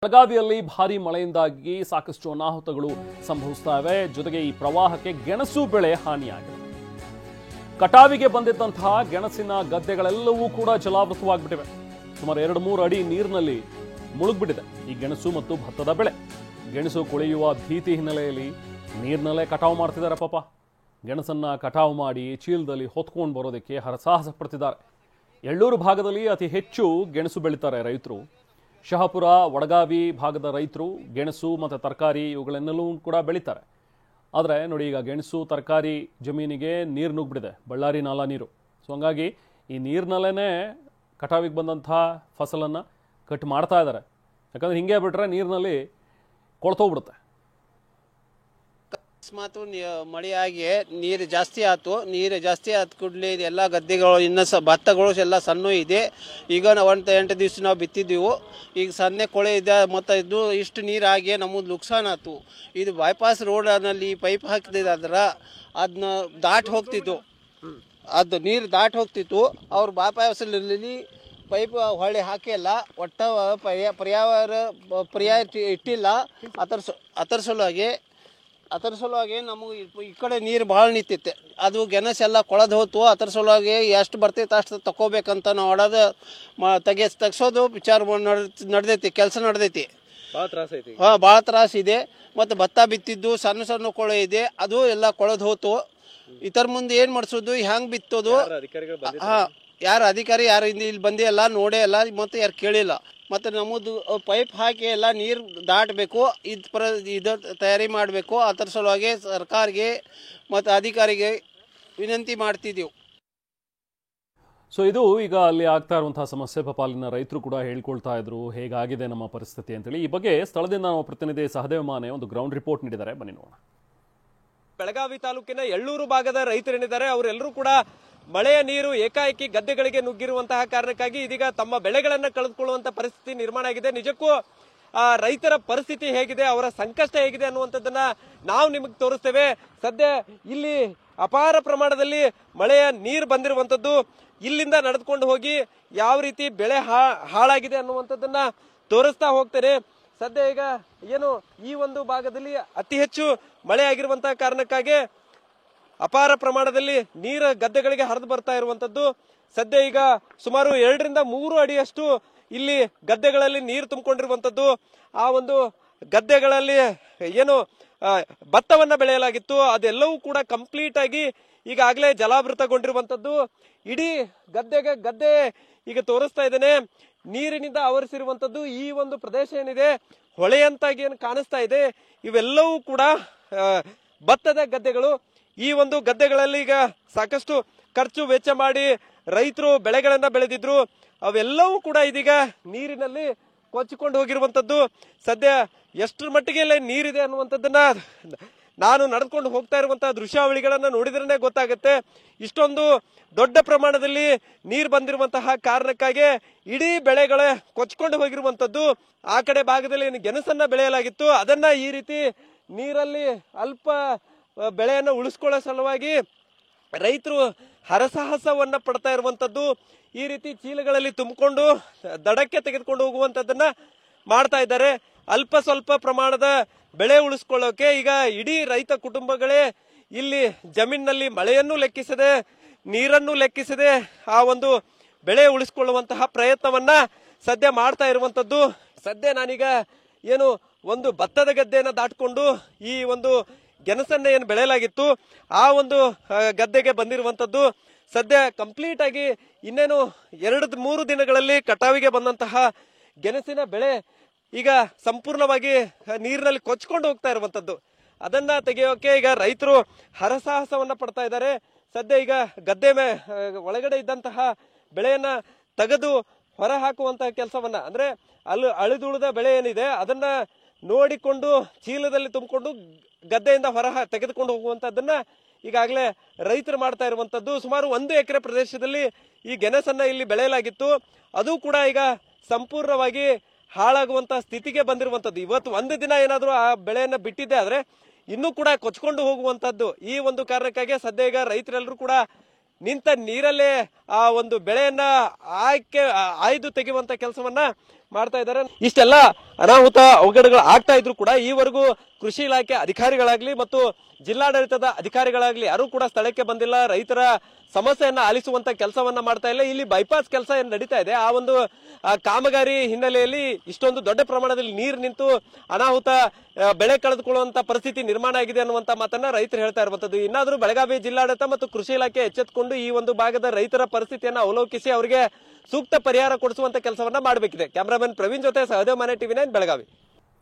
ಬೆಳಗಾವಿಯಲ್ಲಿ ಭಾರಿ ಮಳೆಯಿಂದಾಗಿ ಸಾಕಷ್ಟು ಅನಾಹುತಗಳು ಸಂಭವಿಸ್ತಾ ಇವೆ. ಜೊತೆಗೆ ಈ ಪ್ರವಾಹಕ್ಕೆ ಗೆಣಸು ಬೆಳೆ ಹಾನಿಯಾಗಿದೆ. ಕಟಾವಿಗೆ ಬಂದಿದ್ದಂತಹ ಗೆಣಸಿನ ಗದ್ದೆಗಳೆಲ್ಲವೂ ಕೂಡ ಜಲಾವೃತವಾಗಿಬಿಟ್ಟಿವೆ. ಸುಮಾರು 2-3 ಅಡಿ ನೀರಿನಲ್ಲಿ ಮುಳುಗ್ಬಿಟ್ಟಿದೆ ಈ ಗೆಣಸು ಮತ್ತು ಭತ್ತದ ಬೆಳೆ. ಗೆಣಸು ಕೊಳೆಯುವ ಭೀತಿ ಹಿನ್ನೆಲೆಯಲ್ಲಿ ನೀರಿನಲ್ಲೇ ಕಟಾವು ಮಾಡ್ತಿದ್ದಾರೆ ಪಾಪ. ಗೆಣಸನ್ನ ಕಟಾವು ಮಾಡಿ ಚೀಲದಲ್ಲಿ ಹೊತ್ಕೊಂಡು ಬರೋದಕ್ಕೆ ಹರಸಾಹಸ ಪಡ್ತಿದ್ದಾರೆ. ಎಳ್ಳೂರು ಭಾಗದಲ್ಲಿ ಅತಿ ಹೆಚ್ಚು ಗೆಣಸು ಬೆಳೀತಾರೆ ರೈತರು. ಶಹಾಪುರ, ವಡಗಾವಿ ಭಾಗದ ರೈತರು ಗೆಣಸು ಮತ್ತು ತರಕಾರಿ ಇವುಗಳನ್ನೆಲ್ಲೂ ಕೂಡ ಬೆಳೀತಾರೆ. ಆದರೆ ನೋಡಿ, ಈಗ ಗೆಣಸು ತರಕಾರಿ ಜಮೀನಿಗೆ ನೀರು ನುಗ್ಬಿಟ್ಟಿದೆ, ಬಳ್ಳಾರಿ ನಾಲಾ ನೀರು. ಸೊ ಹಂಗಾಗಿ ಈ ನೀರಿನಲ್ಲೇ ಕಟಾವಿಗೆ ಬಂದಂಥ ಫಸಲನ್ನು ಕಟ್ ಮಾಡ್ತಾ ಇದ್ದಾರೆ. ಯಾಕಂದರೆ ಹಿಂಗೆ ಬಿಟ್ಟರೆ ನೀರಿನಲ್ಲಿ ಕೊಳ್ತೋಗ್ಬಿಡುತ್ತೆ. ಅಕಸ್ಮಾತ್ ಮಳೆಯಾಗಿ ನೀರು ಜಾಸ್ತಿ ಆಯ್ತು. ನೀರು ಜಾಸ್ತಿ ಆದ ಕೂಡಲೇ ಇದೆಲ್ಲ ಗದ್ದೆಗಳು ಇನ್ನು ಭತ್ತಗಳು ಎಲ್ಲ ಸಣ್ಣ ಇದೆ. ಈಗ 8 ದಿವಸ ನಾವು ಬಿತ್ತಿದ್ದೀವಿ. ಈಗ ಸಣ್ಣ ಕೊಳೆ ಇದೆ ಮತ್ತು ಇದು ಇಷ್ಟು ನೀರಾಗಿ ನಮಗೆ ನುಕ್ಸಾನ್ ಆಯ್ತು. ಇದು ಬೈಪಾಸ್ ರೋಡ್ನಲ್ಲಿ ಪೈಪ್ ಹಾಕಿದ್ರೆ ಅದನ್ನ ದಾಟಿ ಹೋಗ್ತಿತ್ತು. ಅದು ನೀರು ದಾಟಿ ಹೋಗ್ತಿತ್ತು. ಅವ್ರು ಬೈಪಾಸಲ್ಲಿ ಪೈಪ್ ಹೊಳ್ಳಿ ಹಾಕಿಲ್ಲ. ಒಟ್ಟ ಪರ್ಯಾಯ ಇಟ್ಟಿಲ್ಲ. ಅದರ ಸಲುವಾಗಿ ನಮಗೆ ಈ ಕಡೆ ನೀರು ಭಾಳ ನಿಂತಿತ್ತೆ. ಅದು ಗೆಣಸೆಲ್ಲ ಕೊಳದು ಹೋತು. ಅದರ ಸಲುವಾಗಿ ಎಷ್ಟು ಬರ್ತೈತೆ ಅಷ್ಟು ತಗೋಬೇಕಂತ ನಾವು ಹೊಡೋದು ತೆಗ್ಸೋದು ವಿಚಾರ ನಡೆದೈತಿ, ಕೆಲಸ ನಡೆದೈತಿ. ಭಾಳ ತ್ರಾಸ ಇದೆ. ಮತ್ತು ಭತ್ತ ಬಿತ್ತಿದ್ದು ಸಣ್ಣ ಕೊಳೆ ಇದೆ, ಅದು ಎಲ್ಲ ಕೊಳದು ಹೋತು. ಇದರ ಮುಂದೆ ಏನು ಮಾಡಿಸೋದು, ಹೆಂಗೆ ಬಿತ್ತೋದು? ಯಾರು ಅಧಿಕಾರಿ ಯಾರು ಇಲ್ಲಿ ಬಂದೇ ಇಲ್ಲ, ನೋಡೇ ಇಲ್ಲ, ಮತ್ತು ಯಾರು ಕೇಳಿಲ್ಲ. ಮತ್ತು ನಮ್ಮದು ಪೈಪ್ ಹಾಕಿ ಎಲ್ಲ ನೀರು ದಾಟಬೇಕು, ಇದು ತಯಾರಿ ಮಾಡಬೇಕು. ಅದರ ಸಲುವಾಗಿ ಸರ್ಕಾರಿಗೆ ಮತ್ತು ಅಧಿಕಾರಿಗೆ ವಿನಂತಿ ಮಾಡ್ತಿದ್ದೀವಿ. ಸೊ ಇದು ಈಗ ಅಲ್ಲಿ ಆಗ್ತಾ ಇರುವಂತಹ ಸಮಸ್ಯೆ. ಪಾಪ ಅಲ್ಲಿನ ರೈತರು ಕೂಡ ಹೇಳ್ಕೊಳ್ತಾ ಇದ್ರು ಹೇಗಾಗಿದೆ ನಮ್ಮ ಪರಿಸ್ಥಿತಿ ಅಂತೇಳಿ. ಈ ಬಗ್ಗೆ ಸ್ಥಳದಿಂದ ನಮ್ಮ ಪ್ರತಿನಿಧಿ ಸಹದೇವ ಮಾನೆ ಒಂದು ಗ್ರೌಂಡ್ ರಿಪೋರ್ಟ್ ನೀಡಿದ್ದಾರೆ, ಬನ್ನಿ ನೋಡೋಣ. ಬೆಳಗಾವಿ ತಾಲೂಕಿನ ಎಳ್ಳೂರು ಭಾಗದ ರೈತರೇನಿದ್ದಾರೆ ಅವರೆಲ್ಲರೂ ಕೂಡ ಮಳೆಯ ನೀರು ಏಕಾಏಕಿ ಗದ್ದೆಗಳಿಗೆ ನುಗ್ಗಿರುವಂತಹ ಕಾರಣಕ್ಕಾಗಿ ಇದೀಗ ತಮ್ಮ ಬೆಳೆಗಳನ್ನ ಕಳೆದುಕೊಳ್ಳುವಂತ ಪರಿಸ್ಥಿತಿ ನಿರ್ಮಾಣ ಆಗಿದೆ. ನಿಜಕ್ಕೂ ರೈತರ ಪರಿಸ್ಥಿತಿ ಹೇಗಿದೆ, ಅವರ ಸಂಕಷ್ಟ ಹೇಗಿದೆ ಅನ್ನುವಂಥದ್ದನ್ನ ನಾವು ನಿಮಗೆ ತೋರಿಸ್ತೇವೆ. ಸದ್ಯ ಇಲ್ಲಿ ಅಪಾರ ಪ್ರಮಾಣದಲ್ಲಿ ಮಳೆಯ ನೀರು ಬಂದಿರುವಂತದ್ದು. ಇಲ್ಲಿಂದ ನಡೆದುಕೊಂಡು ಹೋಗಿ ಯಾವ ರೀತಿ ಬೆಳೆ ಹಾಳಾಗಿದೆ ಅನ್ನುವಂಥದ್ದನ್ನ ತೋರಿಸ್ತಾ ಹೋಗ್ತೇನೆ. ಸದ್ಯ ಈಗ ಏನು ಈ ಒಂದು ಭಾಗದಲ್ಲಿ ಅತಿ ಹೆಚ್ಚು ಮಳೆ ಆಗಿರುವಂತಹ ಕಾರಣಕ್ಕಾಗಿ ಅಪಾರ ಪ್ರಮಾಣದಲ್ಲಿ ನೀರು ಗದ್ದೆಗಳಿಗೆ ಹರಿದು ಬರ್ತಾ ಇರುವಂತದ್ದು. ಸದ್ಯ ಈಗ ಸುಮಾರು 2-3 ಅಡಿಯಷ್ಟು ಇಲ್ಲಿ ಗದ್ದೆಗಳಲ್ಲಿ ನೀರು ತುಂಬಿಕೊಂಡಿರುವಂತದ್ದು. ಆ ಒಂದು ಗದ್ದೆಗಳಲ್ಲಿ ಏನು ಭತ್ತವನ್ನ ಬೆಳೆಯಲಾಗಿತ್ತು ಅದೆಲ್ಲವೂ ಕೂಡ ಕಂಪ್ಲೀಟ್ ಆಗಿ ಈಗಾಗಲೇ ಜಲಾವೃತಗೊಂಡಿರುವಂತದ್ದು. ಇಡೀ ಗದ್ದೆ ಈಗ ತೋರಿಸ್ತಾ ಇದ್ದೇನೆ, ನೀರಿನಿಂದ ಆವರಿಸಿರುವಂತದ್ದು. ಈ ಒಂದು ಪ್ರದೇಶ ಏನಿದೆ ಹೊಳೆಯಂತಾಗಿ ಏನು ಕಾಣಿಸ್ತಾ ಇದೆ, ಇವೆಲ್ಲವೂ ಕೂಡ ಭತ್ತದ ಗದ್ದೆಗಳು. ಈ ಒಂದು ಗದ್ದೆಗಳಲ್ಲಿ ಈಗ ಸಾಕಷ್ಟು ಖರ್ಚು ವೆಚ್ಚ ಮಾಡಿ ರೈತರು ಬೆಳೆಗಳನ್ನ ಬೆಳೆದಿದ್ರು. ಅವೆಲ್ಲವೂ ಕೂಡ ಇದೀಗ ನೀರಿನಲ್ಲಿ ಕೊಚ್ಚಿಕೊಂಡು ಹೋಗಿರುವಂತದ್ದು. ಸದ್ಯ ಎಷ್ಟರ ಮಟ್ಟಿಗೆ ನೀರಿದೆ ಅನ್ನುವಂಥದ್ದನ್ನ ನಾನು ನಡೆದುಕೊಂಡು ಹೋಗ್ತಾ ಇರುವಂತಹ ದೃಶ್ಯಾವಳಿಗಳನ್ನ ನೋಡಿದ್ರೇನೆ ಗೊತ್ತಾಗುತ್ತೆ. ಇಷ್ಟೊಂದು ದೊಡ್ಡ ಪ್ರಮಾಣದಲ್ಲಿ ನೀರು ಬಂದಿರುವಂತಹ ಕಾರಣಕ್ಕಾಗಿ ಇಡೀ ಬೆಳೆಗಳೇ ಕೊಚ್ಚಿಕೊಂಡು ಹೋಗಿರುವಂತದ್ದು. ಆ ಕಡೆ ಭಾಗದಲ್ಲಿ ಗೆಣಸನ್ನ ಬೆಳೆಯಲಾಗಿತ್ತು, ಅದನ್ನ ಈ ರೀತಿ ನೀರಲ್ಲಿ ಅಲ್ಪ ಬೆಳೆಯನ್ನು ಉಳಿಸ್ಕೊಳ್ಳೋ ಸಲುವಾಗಿ ರೈತರು ಹರಸಾಹಸವನ್ನ ಪಡ್ತಾ ಇರುವಂತದ್ದು. ಈ ರೀತಿ ಚೀಲಗಳಲ್ಲಿ ತುಂಬಿಕೊಂಡು ದಡಕ್ಕೆ ತೆಗೆದುಕೊಂಡು ಹೋಗುವಂತದ್ದನ್ನ ಮಾಡ್ತಾ ಇದ್ದಾರೆ. ಅಲ್ಪ ಸ್ವಲ್ಪ ಪ್ರಮಾಣದ ಬೆಳೆ ಉಳಿಸ್ಕೊಳ್ಳೋಕೆ ಈಗ ಇಡೀ ರೈತ ಕುಟುಂಬಗಳೇ ಇಲ್ಲಿ ಜಮೀನಿನಲ್ಲಿ ಮಳೆಯನ್ನು ಲೆಕ್ಕಿಸದೆ, ನೀರನ್ನು ಲೆಕ್ಕಿಸದೆ ಆ ಒಂದು ಬೆಳೆ ಉಳಿಸ್ಕೊಳ್ಳುವಂತಹ ಪ್ರಯತ್ನವನ್ನ ಸದ್ಯ ಮಾಡ್ತಾ ಇರುವಂತದ್ದು. ಸದ್ಯ ನಾನೀಗ ಏನು ಒಂದು ಭತ್ತದ ಗದ್ದೆಯನ್ನ ದಾಟಿಕೊಂಡು ಈ ಒಂದು ಗೆಣಸನ್ನ ಏನು ಬೆಳೆಯಲಾಗಿತ್ತು ಆ ಒಂದು ಗದ್ದೆಗೆ ಬಂದಿರುವಂತದ್ದು. ಸದ್ಯ ಕಂಪ್ಲೀಟ್ ಆಗಿ ಇನ್ನೇನು 2-3 ದಿನಗಳಲ್ಲಿ ಕಟಾವಿಗೆ ಬಂದಂತಹ ಗೆಣಸಿನ ಬೆಳೆ ಈಗ ಸಂಪೂರ್ಣವಾಗಿ ನೀರಿನಲ್ಲಿ ಕೊಚ್ಕೊಂಡು ಹೋಗ್ತಾ ಇರುವಂತದ್ದು. ಅದನ್ನ ತೆಗೆಯೋಕೆ ಈಗ ರೈತರು ಹರಸಾಹಸವನ್ನ ಪಡ್ತಾ ಇದ್ದಾರೆ. ಸದ್ಯ ಈಗ ಗದ್ದೆ ಒಳಗಡೆ ಇದ್ದಂತಹ ಬೆಳೆಯನ್ನ ತೆಗೆದು ಹೊರ ಹಾಕುವಂತಹ ಕೆಲಸವನ್ನ, ಅಂದ್ರೆ ಅಳಿದುಳಿದ ಬೆಳೆ ಏನಿದೆ ಅದನ್ನ ನೋಡಿಕೊಂಡು ಚೀಲದಲ್ಲಿ ತುಂಬಿಕೊಂಡು ಗದ್ದೆಯಿಂದ ಹೊರ ತೆಗೆದುಕೊಂಡು ಹೋಗುವಂತದ್ದನ್ನ ಈಗಾಗಲೇ ರೈತರು ಮಾಡ್ತಾ ಇರುವಂತದ್ದು. ಸುಮಾರು 1 ಎಕರೆ ಪ್ರದೇಶದಲ್ಲಿ ಈ ಗೆಣಸನ್ನ ಇಲ್ಲಿ ಬೆಳೆಯಲಾಗಿತ್ತು. ಅದು ಕೂಡ ಈಗ ಸಂಪೂರ್ಣವಾಗಿ ಹಾಳಾಗುವಂತಹ ಸ್ಥಿತಿಗೆ ಬಂದಿರುವಂತದ್ದು. ಇವತ್ತು ಒಂದು ದಿನ ಏನಾದರೂ ಆ ಬೆಳೆಯನ್ನ ಬಿಟ್ಟಿದ್ದೆ ಆದ್ರೆ ಇನ್ನೂ ಕೂಡ ಕೊಚ್ಕೊಂಡು ಹೋಗುವಂತದ್ದು. ಈ ಒಂದು ಕಾರಣಕ್ಕಾಗಿ ಸದ್ಯ ಈಗ ರೈತರೆಲ್ಲರೂ ಕೂಡ ನಿಂತ ನೀರಲ್ಲೇ ಆ ಒಂದು ಬೆಳೆಯನ್ನ ಆಯ್ದು ತೆಗೆಯುವಂತ ಕೆಲಸವನ್ನ ಮಾಡ್ತಾ ಇದ್ದಾರೆ. ಇಷ್ಟೆಲ್ಲ ಅನಾಹುತ ಅವಘಡಗಳು ಆಗ್ತಾ ಇದ್ರು ಕೂಡ ಈವರೆಗೂ ಕೃಷಿ ಇಲಾಖೆ ಅಧಿಕಾರಿಗಳಾಗ್ಲಿ ಮತ್ತು ಜಿಲ್ಲಾಡಳಿತದ ಅಧಿಕಾರಿಗಳಾಗ್ಲಿ ಯಾರು ಕೂಡ ಸ್ಥಳಕ್ಕೆ ಬಂದಿಲ್ಲ. ರೈತರ ಸಮಸ್ಯೆಯನ್ನ ಆಲಿಸುವಂತ ಕೆಲಸವನ್ನ ಮಾಡ್ತಾ ಇಲ್ಲ. ಇಲ್ಲಿ ಬೈಪಾಸ್ ಕೆಲಸ ಏನ್ ನಡೀತಾ ಇದೆ ಆ ಒಂದು ಕಾಮಗಾರಿ ಹಿನ್ನೆಲೆಯಲ್ಲಿ ಇಷ್ಟೊಂದು ದೊಡ್ಡ ಪ್ರಮಾಣದಲ್ಲಿ ನೀರು ನಿಂತು ಅನಾಹುತ ಬೆಳೆ ಕಳೆದುಕೊಳ್ಳುವಂತ ಪರಿಸ್ಥಿತಿ ನಿರ್ಮಾಣ ಆಗಿದೆ ಅನ್ನುವಂತ ಮಾತನ್ನ ರೈತರು ಹೇಳ್ತಾ ಇರುವಂತದ್ದು. ಇನ್ನಾದ್ರೂ ಬೆಳಗಾವಿ ಜಿಲ್ಲಾಡಳಿತ ಮತ್ತು ಕೃಷಿ ಇಲಾಖೆ ಎಚ್ಚೆತ್ತುಕೊಂಡು ಈ ಒಂದು ಭಾಗದ ರೈತರ ಪರಿಸ್ಥಿತಿಯನ್ನ ಅವಲೋಕಿಸಿ ಅವರಿಗೆ ಸೂಕ್ತ ಪರಿಹಾರ ಕೊಡಿಸುವಂತ ಕೆಲಸವನ್ನ ಮಾಡಬೇಕಿದೆ. ಕ್ಯಾಮರಾಮನ್ ಪ್ರವೀಣ್ ಜೊತೆ ಸಹದೇವ್ ಮನೆ ಟಿವಿ9 ಬೆಳಗಾವಿ.